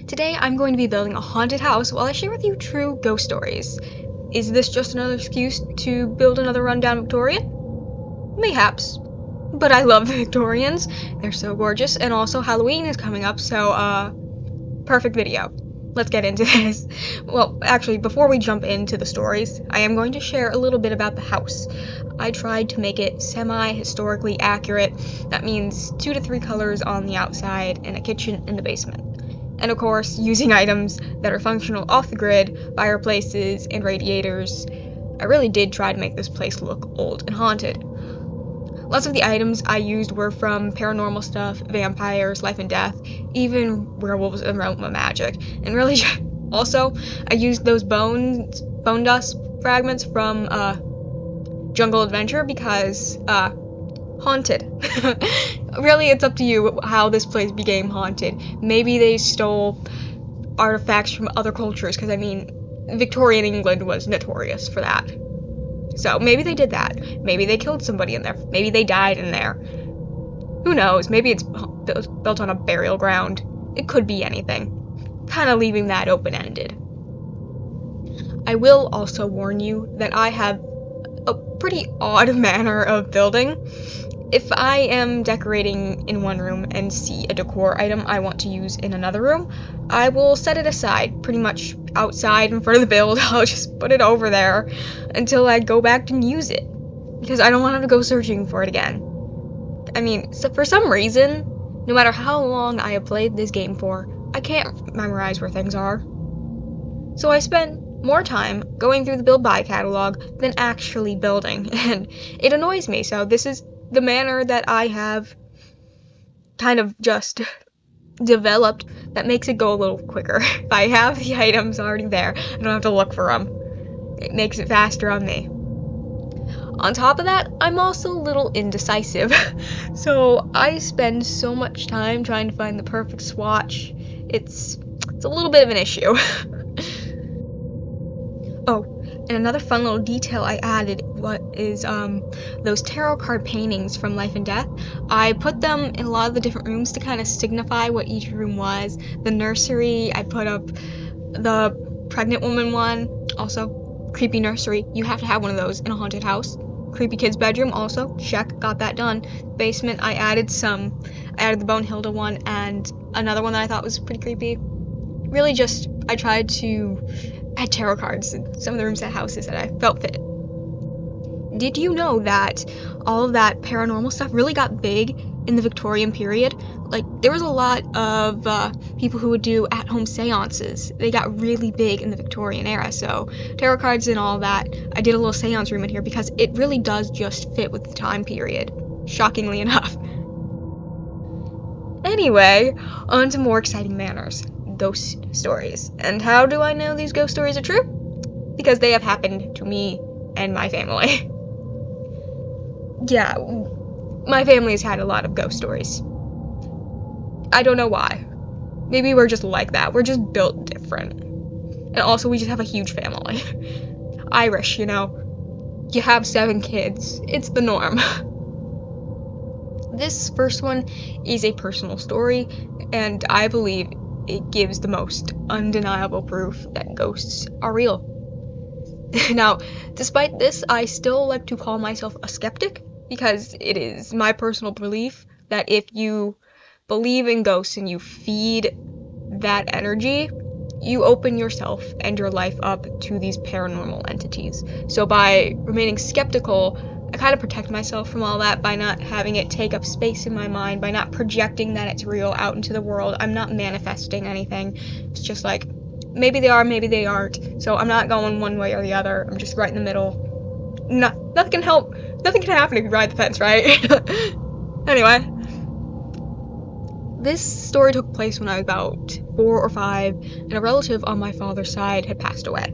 Today I'm going to be building a haunted house while I share with you true ghost stories. Is this just another excuse to build another rundown Victorian? Mayhaps. But I love the Victorians. They're so gorgeous, and also Halloween is coming up, so perfect video. Let's get into this. Well, actually, before we jump into the stories, I am going to share a little bit about the house. I tried to make it semi-historically accurate. That means 2 to 3 colors on the outside and a kitchen in the basement. And of course, using items that are functional off the grid, fireplaces, and radiators. I really did try to make this place look old and haunted. Lots of the items I used were from paranormal stuff, vampires, life and death, even werewolves and realm of magic. And really, also, I used those bone dust fragments from Jungle Adventure because haunted. Really, it's up to you how this place became haunted. Maybe they stole artifacts from other cultures, because I mean, Victorian England was notorious for that. So maybe they did that. Maybe they killed somebody in there. Maybe they died in there. Who knows? Maybe it's built on a burial ground. It could be anything. Kind of leaving that open-ended. I will also warn you that I have a pretty odd manner of building. If I am decorating in one room and see a decor item I want to use in another room, I will set it aside, pretty much outside in front of the build. I'll just put it over there until I go back and use it, because I don't want to have to go searching for it again. I mean, so for some reason, no matter how long I have played this game for, I can't memorize where things are. So I spend more time going through the build by catalog than actually building, and it annoys me. So this is the manner that I have kind of just developed that makes it go a little quicker. If I have the items already there, I don't have to look for them. It makes it faster on me. On top of that, I'm also a little indecisive. So I spend so much time trying to find the perfect swatch. It's a little bit of an issue. Oh, and another fun little detail I added is those tarot card paintings from Life and Death. I put them in a lot of the different rooms to kind of signify what each room was. The nursery, I put up the pregnant woman one, also creepy nursery. You have to have one of those in a haunted house. Creepy kid's bedroom, also, check, got that done. Basement, I added the Bone Hilda one and another one that I thought was pretty creepy. Really just, I tried to add tarot cards in some of the rooms at houses that I felt fit. Did you know that all of that paranormal stuff really got big in the Victorian period? Like, there was a lot of people who would do at-home seances. They got really big in the Victorian era, so tarot cards and all that. I did a little seance room in here because it really does just fit with the time period, shockingly enough. Anyway, on to more exciting manners. Ghost stories. And how do I know these ghost stories are true? Because they have happened to me and my family. Yeah, my family has had a lot of ghost stories. I don't know why. Maybe we're just like that. We're just built different. And also, we just have a huge family. Irish, you know. You have 7 kids. It's the norm. This first one is a personal story, and I believe it gives the most undeniable proof that ghosts are real. Now, despite this, I still like to call myself a skeptic, because it is my personal belief that if you believe in ghosts and you feed that energy, you open yourself and your life up to these paranormal entities. So by remaining skeptical, I kind of protect myself from all that by not having it take up space in my mind, by not projecting that it's real out into the world. I'm not manifesting anything. It's just like, maybe they are, maybe they aren't. So I'm not going one way or the other. I'm just right in the middle. Nothing can help. Nothing can happen if you ride the fence, right? Anyway. This story took place when I was about 4 or 5, and a relative on my father's side had passed away.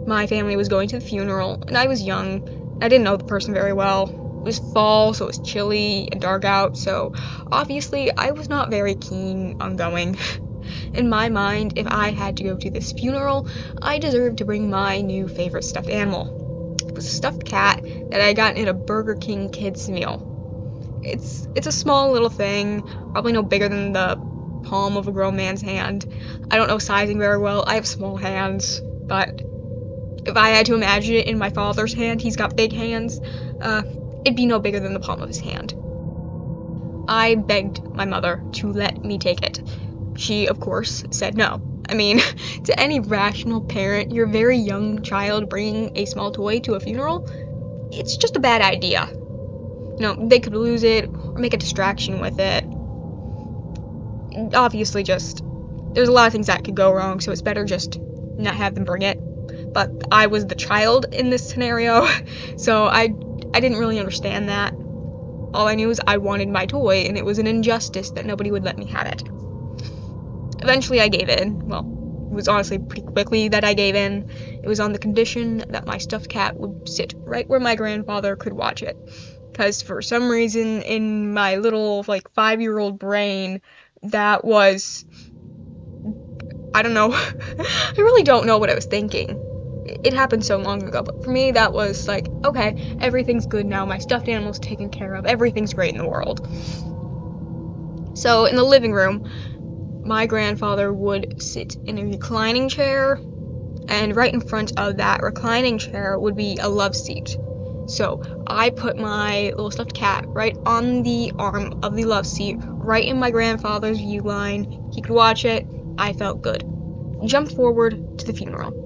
My family was going to the funeral, and I was young. I didn't know the person very well. It was fall, so it was chilly and dark out, so obviously I was not very keen on going. In my mind, if I had to go to this funeral, I deserved to bring my new favorite stuffed animal. It was a stuffed cat that I got in a Burger King kids meal. It's a small little thing, probably no bigger than the palm of a grown man's hand. I don't know sizing very well. I have small hands, but if I had to imagine it in my father's hand, he's got big hands, it'd be no bigger than the palm of his hand. I begged my mother to let me take it. She, of course, said no. I mean, to any rational parent, your very young child bringing a small toy to a funeral, it's just a bad idea. You know, they could lose it or make a distraction with it. Obviously, there's a lot of things that could go wrong, so it's better just not have them bring it. But I was the child in this scenario, so I didn't really understand that. All I knew is I wanted my toy, and it was an injustice that nobody would let me have it. Eventually, I gave in. Well, it was honestly pretty quickly that I gave in. It was on the condition that my stuffed cat would sit right where my grandfather could watch it. Because for some reason, in my little, 5-year-old brain, that was... I don't know. I really don't know what I was thinking. It happened so long ago, but for me, that was like, okay, everything's good now. My stuffed animal's taken care of. Everything's great in the world. So, in the living room, my grandfather would sit in a reclining chair, and right in front of that reclining chair would be a love seat. So, I put my little stuffed cat right on the arm of the love seat, right in my grandfather's view line. He could watch it. I felt good. Jump forward to the funeral.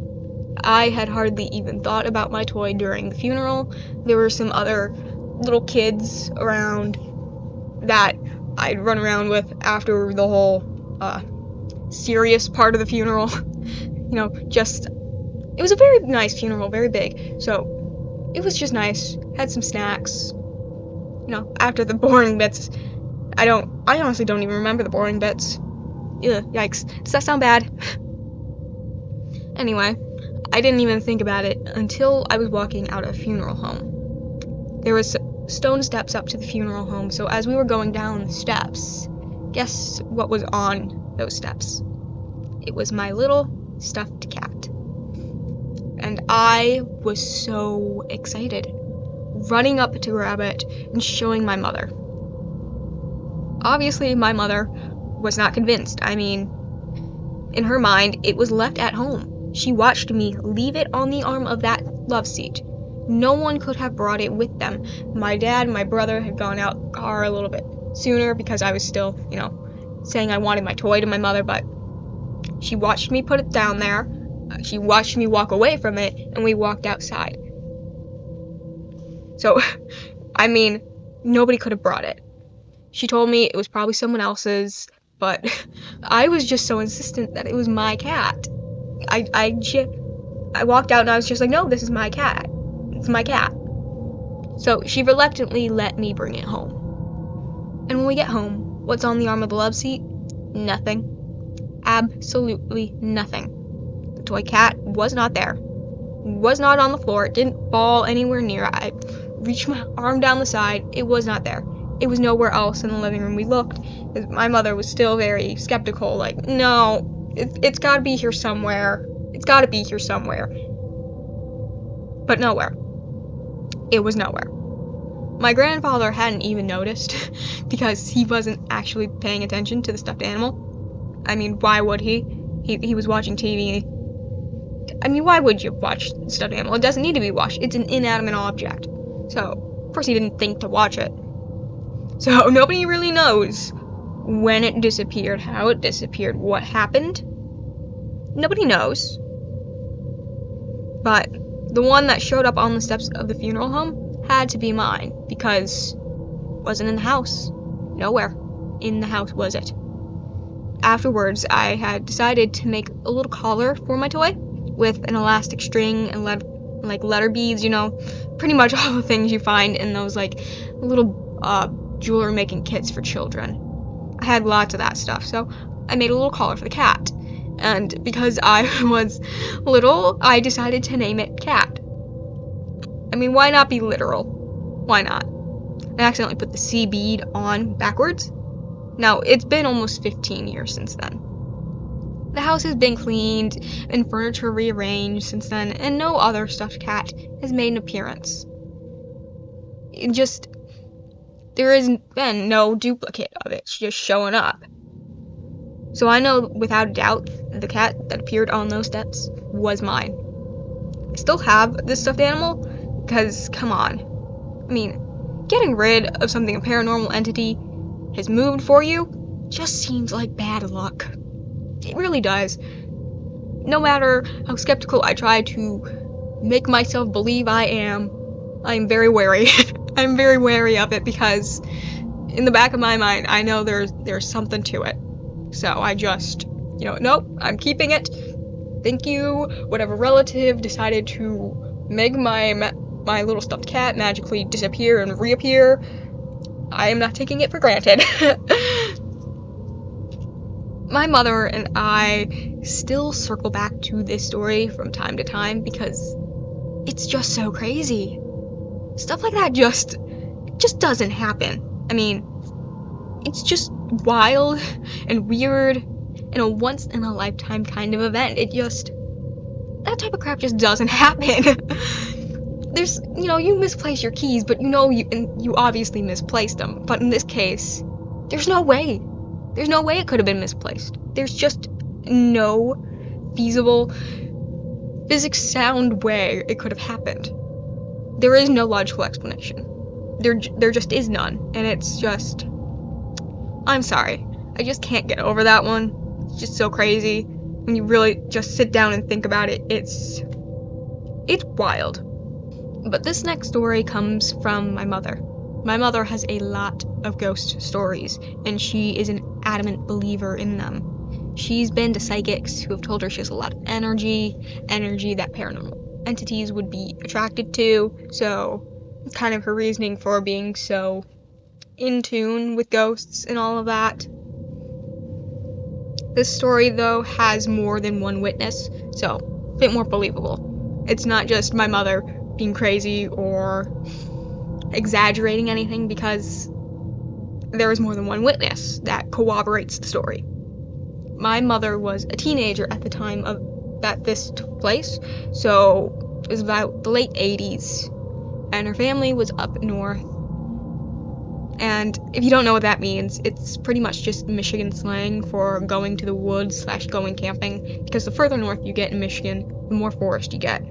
I had hardly even thought about my toy during the funeral. There were some other little kids around that I'd run around with after the whole serious part of the funeral. It was a very nice funeral, very big. So it was just nice. Had some snacks. After the boring bits. I honestly don't even remember the boring bits. Ugh, yikes. Does that sound bad? Anyway, I didn't even think about it until I was walking out of a funeral home. There was stone steps up to the funeral home, so as we were going down the steps, guess what was on those steps? It was my little stuffed cat. And I was so excited, running up to grab it and showing my mother. Obviously, my mother was not convinced. I mean, in her mind, it was left at home. She watched me leave it on the arm of that love seat. No one could have brought it with them. My dad and my brother had gone out the car a little bit sooner because I was still, saying I wanted my toy to my mother, but she watched me put it down there. She watched me walk away from it, and we walked outside. So, I mean, nobody could have brought it. She told me it was probably someone else's, but I was just so insistent that it was my cat. I walked out and I was just like, no, this is my cat. It's my cat. So she reluctantly let me bring it home. And when we get home, what's on the arm of the love seat? Nothing. Absolutely nothing. The toy cat was not there. Was not on the floor. It didn't fall anywhere near. I reached my arm down the side. It was not there. It was nowhere else in the living room. We looked. My mother was still very skeptical, like, no, it's gotta be here somewhere. It's gotta be here somewhere. But nowhere. It was nowhere. My grandfather hadn't even noticed because he wasn't actually paying attention to the stuffed animal. I mean, why would he? He was watching TV. I mean, why would you watch the stuffed animal? It doesn't need to be watched. It's an inanimate object. So, of course he didn't think to watch it. So nobody really knows when it disappeared, how it disappeared, what happened. Nobody knows. But the one that showed up on the steps of the funeral home had to be mine because it wasn't in the house. Nowhere in the house was it. Afterwards, I had decided to make a little collar for my toy with an elastic string and letter beads, pretty much all the things you find in those little jewelry making kits for children. I had lots of that stuff, so I made a little collar for the cat. And because I was little, I decided to name it Cat. I mean, why not be literal? Why not? I accidentally put the C bead on backwards. Now, it's been almost 15 years since then. The house has been cleaned and furniture rearranged since then, and no other stuffed cat has made an appearance. There has been no duplicate of it just showing up. So I know without a doubt the cat that appeared on those steps was mine. I still have this stuffed animal because, come on. I mean, getting rid of something a paranormal entity has moved for you just seems like bad luck. It really does. No matter how skeptical I try to make myself believe I'm very wary. I'm very wary of it because in the back of my mind, I know there's something to it. So I just, nope, I'm keeping it. Thank you, whatever relative decided to make my little stuffed cat magically disappear and reappear. I am not taking it for granted. My mother and I still circle back to this story from time to time because it's just so crazy. Stuff like that just doesn't happen. I mean, it's just wild and weird and a once-in-a-lifetime kind of event. That type of crap just doesn't happen. There's, you misplace your keys, but you obviously misplaced them. But in this case, there's no way. There's no way it could have been misplaced. There's just no feasible, physics sound way it could have happened. There is no logical explanation. There just is none. And it's just, I'm sorry. I just can't get over that one. It's just so crazy. When you really just sit down and think about it, it's wild. But this next story comes from my mother. My mother has a lot of ghost stories, and she is an adamant believer in them. She's been to psychics who have told her she has a lot of energy that paranormal entities would be attracted to, so it's kind of her reasoning for being so in tune with ghosts and all of that. This story, though, has more than one witness, so a bit more believable. It's not just my mother being crazy or exaggerating anything, because there is more than one witness that corroborates the story. My mother was a teenager at the time that this took place, so it was about the late 80s, and her family was up north. And if you don't know what that means, it's pretty much just Michigan slang for going to the woods / going camping, because the further north you get in Michigan, the more forest you get.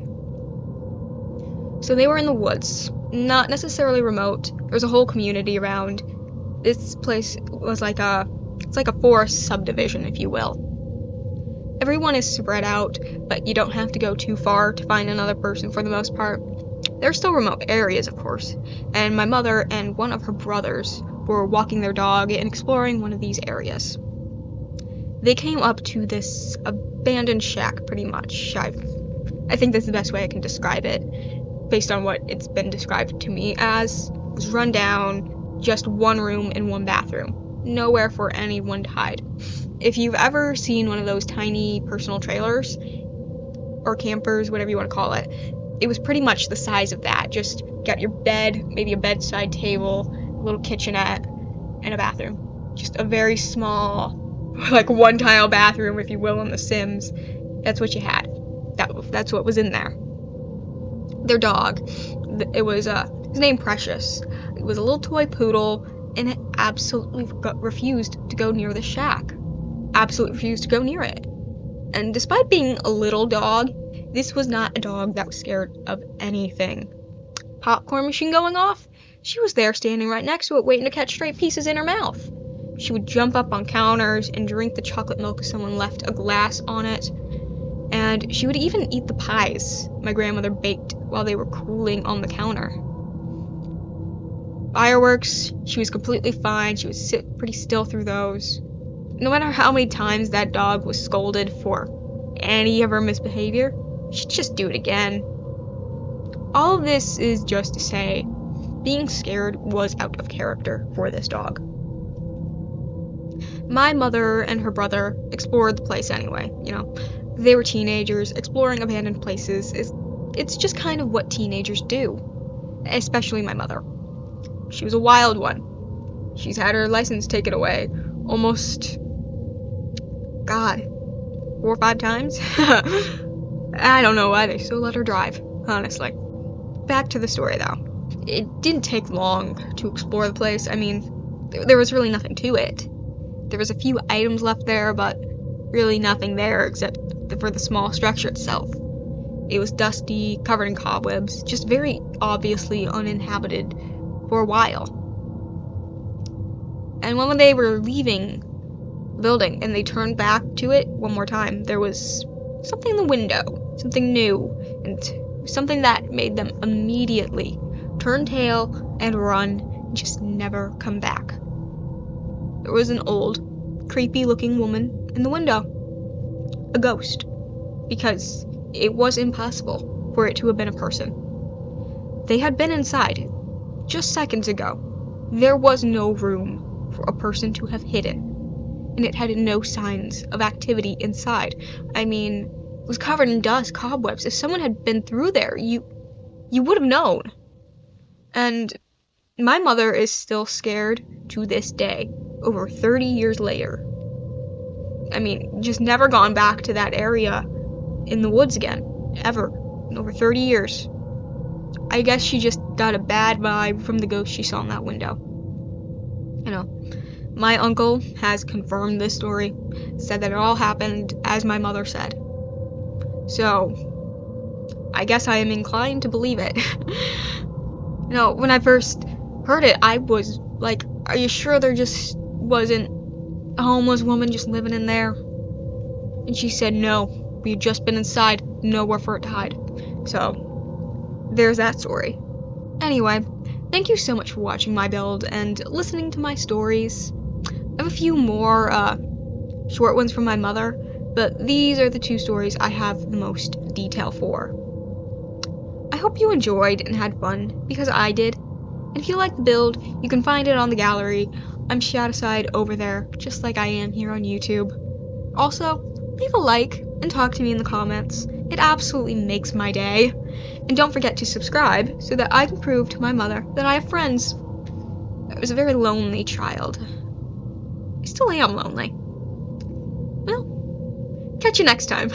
So they were in the woods, not necessarily remote. There was a whole community around. This place was it's like a forest subdivision, if you will. Everyone is spread out, but you don't have to go too far to find another person for the most part. There are still remote areas, of course, and my mother and one of her brothers were walking their dog and exploring one of these areas. They came up to this abandoned shack, pretty much. I think that's the best way I can describe it, based on what it's been described to me as. It was run down, just one room and one bathroom. Nowhere for anyone to hide. If you've ever seen one of those tiny personal trailers, or campers, whatever you want to call it, it was pretty much the size of that. Just got your bed, maybe a bedside table, a little kitchenette, and a bathroom. Just a very small, like one-tile bathroom, if you will, in The Sims. That's what you had. That's what was in there. Their dog, it was his name Precious. It was a little toy poodle, and it absolutely refused to go near the shack. Absolutely refused to go near it. And despite being a little dog, this was not a dog that was scared of anything. Popcorn machine going off? She was there standing right next to it, waiting to catch stray pieces in her mouth. She would jump up on counters and drink the chocolate milk if someone left a glass on it. And she would even eat the pies my grandmother baked while they were cooling on the counter. Fireworks, she was completely fine. She would sit pretty still through those. No matter how many times that dog was scolded for any of her misbehavior, she'd just do it again. All of this is just to say, being scared was out of character for this dog. My mother and her brother explored the place anyway, They were teenagers. Exploring abandoned places it's just kind of what teenagers do. Especially my mother. She was a wild one. She's had her license taken away almost, 4 or 5 times. I don't know why they still let her drive, honestly. Back to the story, though. It didn't take long to explore the place. I mean, there was really nothing to it. There was a few items left there, but really nothing there except for the small structure itself. It was dusty, covered in cobwebs, just very obviously uninhabited for a while. And when they were leaving the building and they turned back to it one more time, there was something in the window, something new, and something that made them immediately turn tail and run and just never come back. There was an old, creepy-looking woman in the window. A ghost. Because it was impossible for it to have been a person. They had been inside just seconds ago. There was no room for a person to have hidden. And it had no signs of activity inside. I mean, it was covered in dust, cobwebs. If someone had been through there, you would have known. And my mother is still scared to this day, over 30 years later. I mean, just never gone back to that area in the woods again, ever, in over 30 years. I guess she just got a bad vibe from the ghost she saw in that window. You know, my uncle has confirmed this story, said that it all happened as my mother said. So, I guess I am inclined to believe it. You know, when I first heard it, I was like, are you sure there just wasn't a homeless woman just living in there? And she said no, we had just been inside, nowhere for it to hide. So, there's that story. Anyway, thank you so much for watching my build and listening to my stories. I have a few more short ones from my mother, but these are the two stories I have the most detail for. I hope you enjoyed and had fun, because I did. And if you like the build, you can find it on the gallery. I'm Shadowside over there, just like I am here on YouTube. Also, leave a like and talk to me in the comments. It absolutely makes my day. And don't forget to subscribe so that I can prove to my mother that I have friends. I was a very lonely child. I still am lonely. Well, catch you next time.